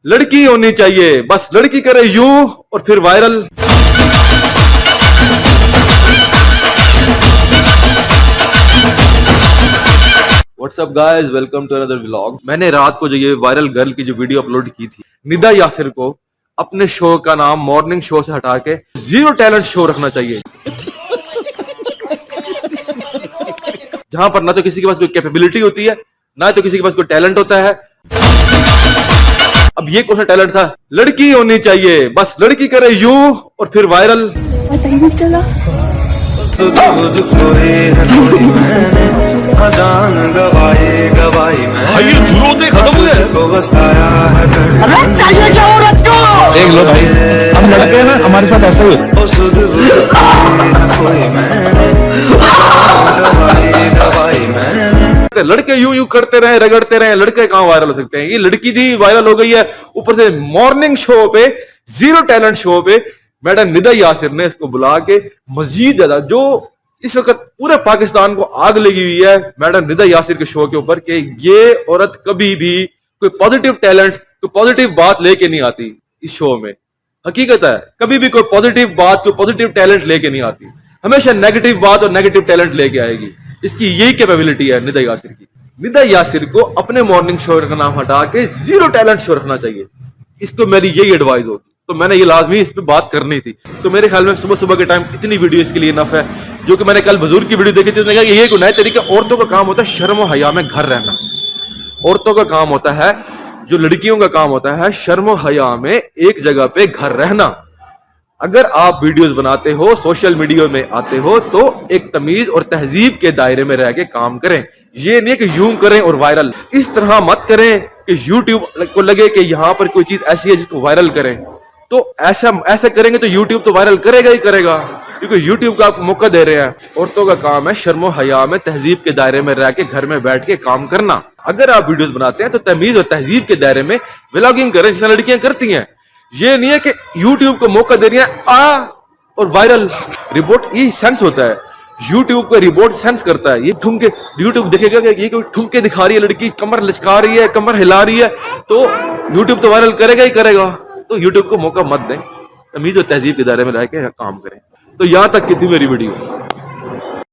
लड़की होनी चाहिए, बस लड़की करे यूं और फिर viral. What's up guys, welcome to another vlog. मैंने रात को जो ये वायरल गर्ल की जो वीडियो अपलोड की थी, निदा यासिर को अपने शो का नाम मॉर्निंग शो से हटा के जीरो टैलेंट शो रखना चाहिए, जहां पर ना तो किसी के पास कोई कैपेबिलिटी होती है, ना तो किसी के पास कोई टैलेंट होता है। अब ये कौन सा टैलेंट था? लड़की होनी चाहिए, बस लड़की करे यूं और फिर वायरल। पता ही नहीं चला। खत्म हुए। चाहिए क्या औरत को? देख लो भाई, हम लड़के हैं ना, हमारे साथ ऐसा ही लड़के यूं यूं करते रहे, रगड़ते रहे, लड़के कहां वायरल हो सकते हैं? ये लड़की थी वायरल हो गई है, ऊपर से मॉर्निंग शो पे, जीरो टैलेंट शो पे मैडम निदा यासिर ने इसको बुला के मजीद ज्यादा, जो इस वक्त पूरे पाकिस्तान को आग लगी हुई है मैडम निदा यासिर के शो के ऊपर, कि ये औरत कभी भी कोई पॉजिटिव टैलेंट, कोई पॉजिटिव बात लेके नहीं आती इस शो में। हकीकत है, कभी भी कोई पॉजिटिव बात, कोई पॉजिटिव टैलेंट लेके नहीं आती, हमेशा नेगेटिव बात और नेगेटिव टैलेंट लेके आएगी। इसकी यही कैपेबिलिटी है निदा यासिर की। निदा यासिर को अपने मॉर्निंग शो का नाम हटा के जीरो टैलेंट शो रखना चाहिए, इसको मेरी यही एडवाइस होगी। तो मैंने ये लाजमी इस पे बात करनी थी। तो मेरे ख्याल में सुबह सुबह के टाइम इतनी वीडियो इसके लिए इनफ है। जो कि मैंने कल बुजुर्ग की वीडियो देखी थी, उसने कहा कि ये कोई नए तरीके, औरतों का काम होता है शर्म और हया में घर रहना। औरतों का काम होता है, जो लड़कियों का काम होता है, शर्म और हया में एक जगह पे घर रहना। अगर आप वीडियोस बनाते हो, सोशल मीडिया में आते हो, तो एक तमीज और तहजीब के दायरे में रह के काम करें। ये नहीं कि यूं करें और वायरल, इस तरह मत करें कि यूट्यूब को लगे कि यहां पर कोई चीज ऐसी है जिसको वायरल करें। तो ऐसा करेंगे तो यूट्यूब तो वायरल करेगा ही करेगा, क्योंकि यूट्यूब का आप मौका दे रहे हैं। औरतों का काम है शर्म हया में, तहजीब के दायरे में रह के घर में बैठ के काम करना। अगर आप वीडियोस बनाते हैं तो तमीज और तहजीब के दायरे में व्लॉगिंग करें, जैसे लड़कियां करती हैं। ये नहीं है कि यूट्यूब को मौका दे रही है और वायरल। रिपोर्ट ये सेंस होता है, यूट्यूब का रिपोर्ट सेंस करता है। ये ठुमके यूट्यूब देखेगा कि ये कोई ठुमके दिखा रही है लड़की, कमर लचका रही है, कमर हिला रही है, तो यूट्यूब तो वायरल करेगा ही करेगा। तो यूट्यूब को मौका मत दें, तमीज और तहजीब के दायरे में रह के काम करें। तो यहां तक की थी मेरी वीडियो।